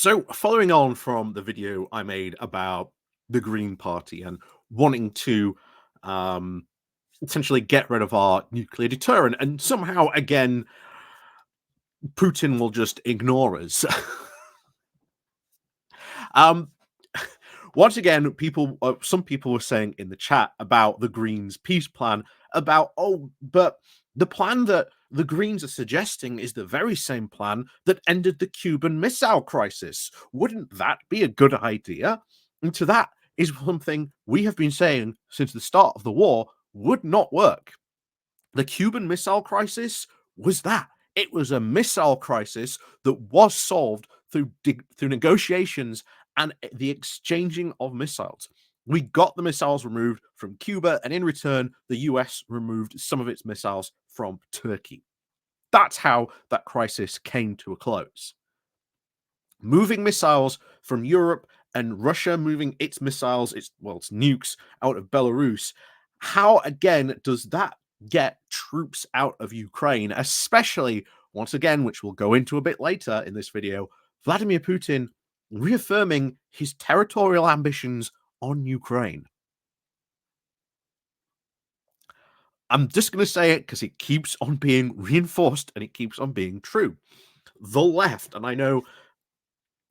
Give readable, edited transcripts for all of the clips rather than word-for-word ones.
So, following on from the video I made about the Green Party and wanting to um, essentially get rid of our nuclear deterrent, and somehow again, Putin will just ignore us. um, Once again, some people were saying in the chat about the Greens' peace plan, about but the plan that the Greens are suggesting is the very same plan that ended the Cuban Missile Crisis. Wouldn't that be a good idea? And to that is something we have been saying since the start of the war would not work. The Cuban Missile Crisis was that. It was a missile crisis that was solved through negotiations and the exchanging of missiles. We got the missiles removed from Cuba, and in return, the US removed some of its missiles from Turkey. That's how that crisis came to a close. Moving missiles from Europe and Russia moving its missiles, its nukes out of Belarus. How again does that get troops out of Ukraine, especially once again, which we'll go into a bit later in this video, Vladimir Putin reaffirming his territorial ambitions on Ukraine? I'm just going to say it because it keeps on being reinforced and it keeps on being true. The left, and I know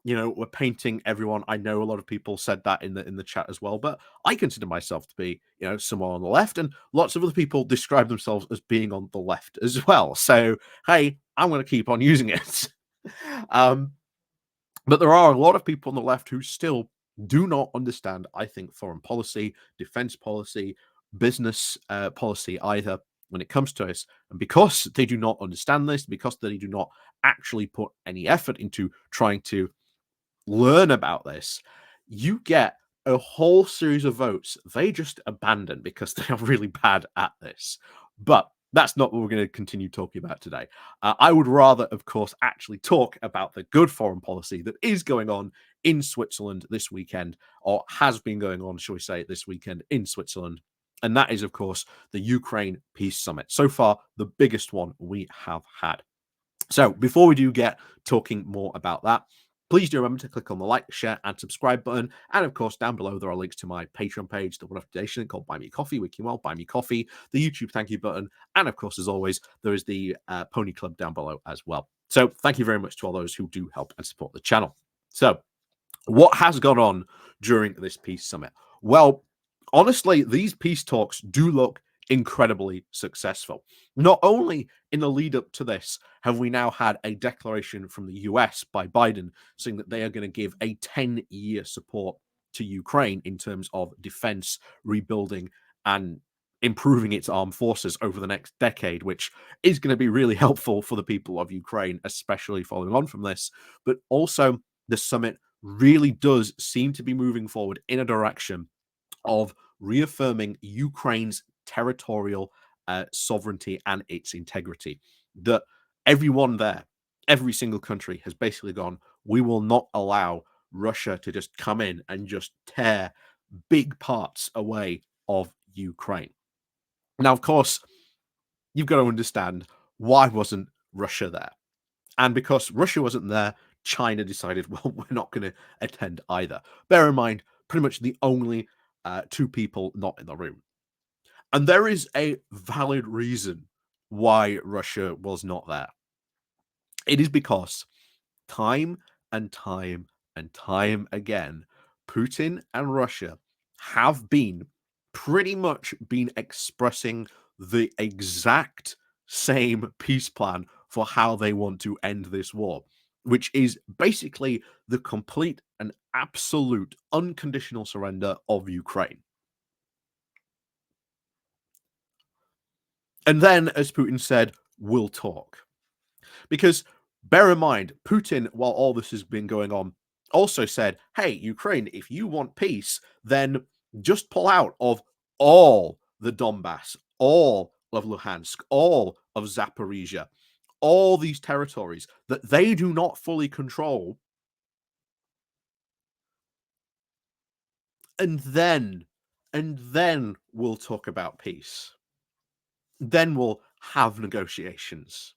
we're painting everyone. I know a lot of people said that in the chat as well, but I consider myself to be, someone on the left, and lots of other people describe themselves as being on the left as well. So, hey, I'm going to keep on using it. um, but there are a lot of people on the left who still do not understand, I think, foreign policy, defense policy, business policy either when it comes to us. And because they do not understand this, because they do not actually put any effort into trying to learn about this, you get a whole series of votes they just abandon because they are really bad at this. But that's not what we're going to continue talking about today. I would rather, of course, actually talk about the good foreign policy that is going on in Switzerland this weekend, or has been going on, shall we say, this weekend in Switzerland. And that is, of course, the Ukraine Peace Summit. So far, the biggest one we have had. So before we do get talking more about that, please do remember to click on the like, share, and subscribe button. And of course, down below, there are links to my Patreon page, the one-off donation called Buy Me Coffee, Wiki Well, Buy Me Coffee, the YouTube thank you button. And of course, as always, there is the Pony Club down below as well. So thank you very much to all those who do help and support the channel. So what has gone on during this peace summit? Well, honestly, these peace talks do look incredibly successful. Not only in the lead up to this have we now had a declaration from the US by Biden saying that they are going to give a 10-year support to Ukraine in terms of defense, rebuilding, and improving its armed forces over the next decade, which is going to be really helpful for the people of Ukraine, especially following on from this. But also, the summit really does seem to be moving forward in a direction of reaffirming Ukraine's territorial sovereignty and its integrity. That everyone there, every single country has basically gone, we will not allow Russia to just come in and just tear big parts away of Ukraine. Now, of course, you've got to understand, why wasn't Russia there? And because Russia wasn't there, China decided, well, we're not going to attend either. Bear in mind, pretty much the only two people not in the room. And there is a valid reason why Russia was not there. It is because time and time and time again, Putin and Russia have pretty much been expressing the exact same peace plan for how they want to end this war, which is basically the complete and absolute unconditional surrender of Ukraine. And then, as Putin said, we'll talk. Because bear in mind, Putin, while all this has been going on, also said, hey, Ukraine, if you want peace, then just pull out of all the Donbass, all of Luhansk, all of Zaporizhia, all these territories that they do not fully control. And then we'll talk about peace. Then we'll have negotiations.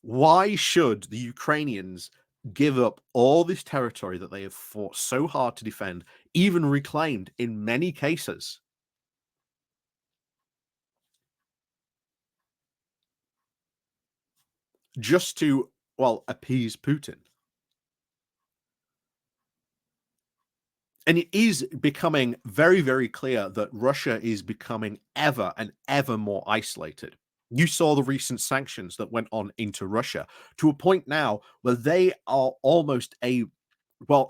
Why should the Ukrainians give up all this territory that they have fought so hard to defend, even reclaimed in many cases, just to, well, appease Putin? And it is becoming very, very clear that Russia is becoming ever and ever more isolated. You saw the recent sanctions that went on into Russia to a point now where they are almost a, well,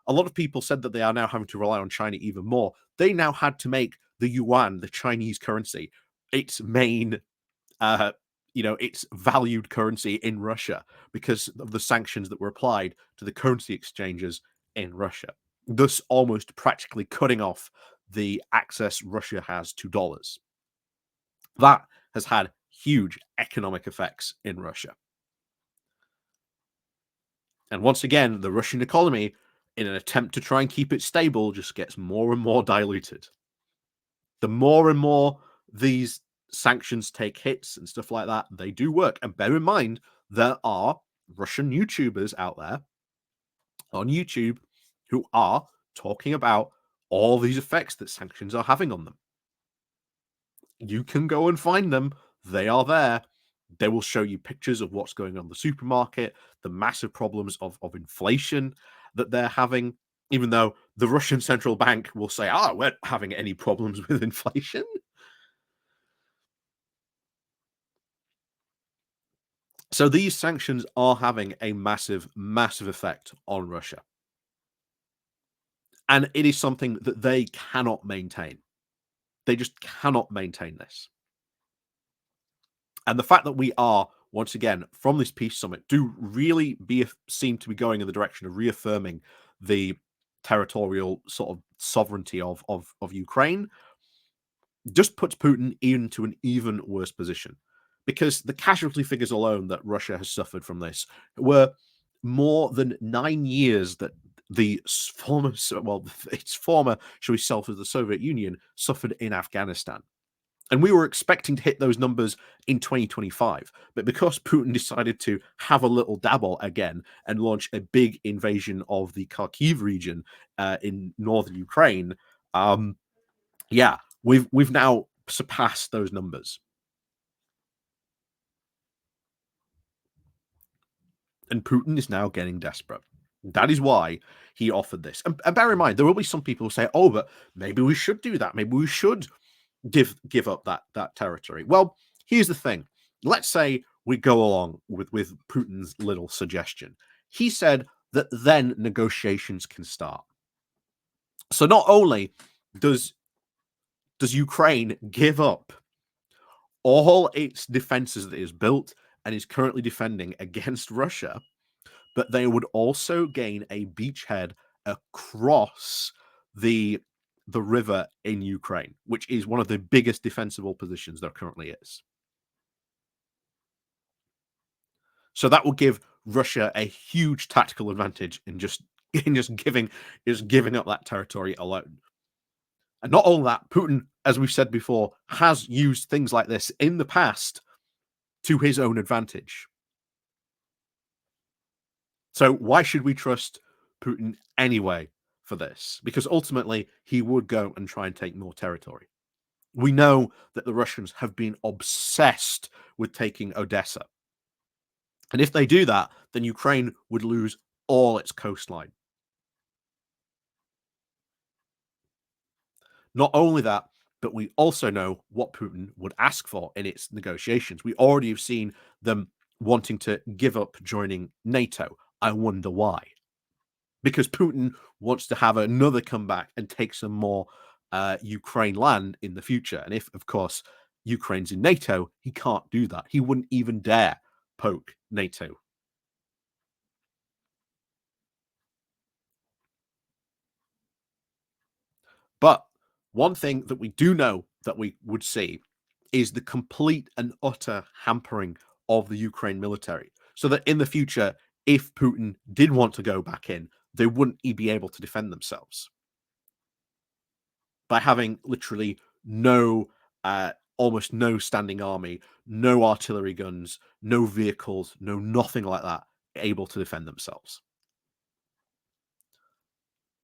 a lot of people said that they are now having to rely on China even more. They now had to make the yuan, the Chinese currency, its main, uh, its valued currency in Russia because of the sanctions that were applied to the currency exchanges in Russia, thus almost practically cutting off the access Russia has to dollars. That has had huge economic effects in Russia. And once again, the Russian economy, in an attempt to try and keep it stable, just gets more and more diluted. The more and more these sanctions take hits and stuff like that, they do work. And bear in mind, there are Russian YouTubers out there on YouTube who are talking about all these effects that sanctions are having on them. You can go and find them. They are there. They will show you pictures of what's going on in the supermarket, the massive problems of inflation that they're having, even though the Russian central bank will say, "Ah, we're not having any problems with inflation." So these sanctions are having a massive, massive effect on Russia. And it is something that they cannot maintain. They just cannot maintain this. And the fact that we are, once again, from this peace summit, do really seem to be going in the direction of reaffirming the territorial sort of sovereignty of Ukraine, just puts Putin into an even worse position. Because the casualty figures alone that Russia has suffered from this were more than 9 years that the former, well, its former, shall we say, as the Soviet Union suffered in Afghanistan. And we were expecting to hit those numbers in 2025. But because Putin decided to have a little dabble again and launch a big invasion of the Kharkiv region in northern Ukraine, um, yeah, we've now surpassed those numbers. And Putin is now getting desperate. That is why he offered this. And bear in mind, there will be some people who say, "Oh, but maybe we should do that. Maybe we should give up that territory." Well, here's the thing. Let's say we go along with Putin's little suggestion. He said that then negotiations can start. So not only does Ukraine give up all its defenses that it has built and is currently defending against Russia, but they would also gain a beachhead across the river in Ukraine, which is one of the biggest defensible positions there currently is. So that will give Russia a huge tactical advantage in just in just giving up that territory alone. And not only that, Putin, as we've said before, has used things like this in the past to his own advantage. So why should we trust Putin anyway for this? Because ultimately he would go and try and take more territory. We know that the Russians have been obsessed with taking Odessa. And if they do that, then Ukraine would lose all its coastline. Not only that, but we also know what Putin would ask for in its negotiations. We already have seen them wanting to give up joining NATO. I wonder why. Because Putin wants to have another comeback and take some more Ukraine land in the future. And if, of course, Ukraine's in NATO, he can't do that. He wouldn't even dare poke NATO. But one thing that we do know that we would see is the complete and utter hampering of the Ukraine military. So that in the future, if Putin did want to go back in, they wouldn't be able to defend themselves by having literally no almost no standing army, no artillery guns, no vehicles, no nothing like that able to defend themselves.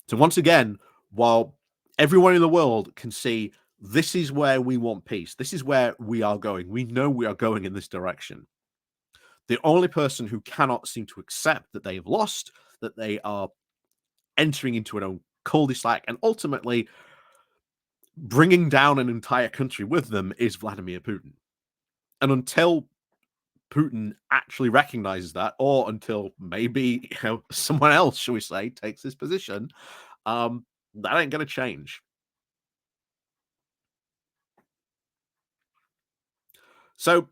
So once again, while everyone in the world can see this is where we want peace, this is where we are going, we know we are going in this direction. The only person who cannot seem to accept that they have lost, that they are entering into an own cul-de-sac, and ultimately bringing down an entire country with them is Vladimir Putin. And until Putin actually recognizes that, or until maybe someone else, shall we say, takes this position, that ain't going to change. So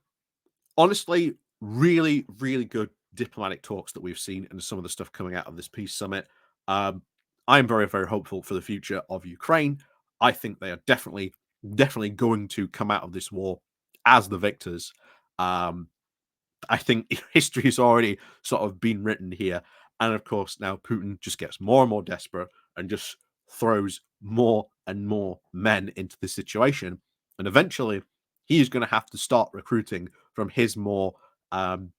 honestly, really, really good diplomatic talks that we've seen and some of the stuff coming out of this peace summit. Um, I'm very, very hopeful for the future of Ukraine. I think they are definitely, definitely going to come out of this war as the victors. Um, I think history has already sort of been written here. And of course, now Putin just gets more and more desperate and just throws more and more men into the situation. And eventually, he is going to have to start recruiting from his more um,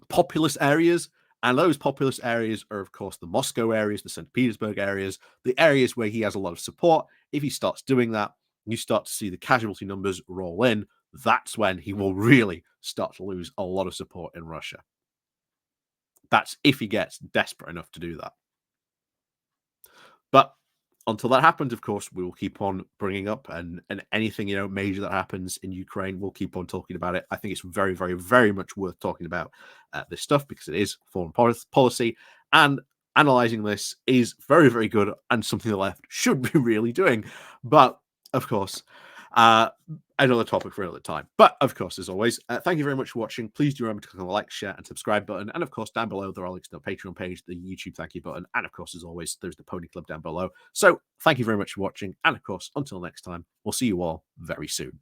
populous areas. And those populous areas are, of course, the Moscow areas, the St. Petersburg areas, the areas where he has a lot of support. If he starts doing that, you start to see the casualty numbers roll in. That's when he will really start to lose a lot of support in Russia. That's if he gets desperate enough to do that. But until that happens, of course, we will keep on bringing up and anything major that happens in Ukraine, we'll keep on talking about it. I think it's very, very, very much worth talking about this stuff because it is foreign policy, and analyzing this is very, very good and something the left should be really doing. But of course, uh, another topic for another time. But of course, as always, thank you very much for watching. Please do remember to click on the like, share, and subscribe button. And of course, down below, there are links to the Patreon page, the YouTube thank you button. And of course, as always, there's the Pony Club down below. So thank you very much for watching. And of course, until next time, we'll see you all very soon.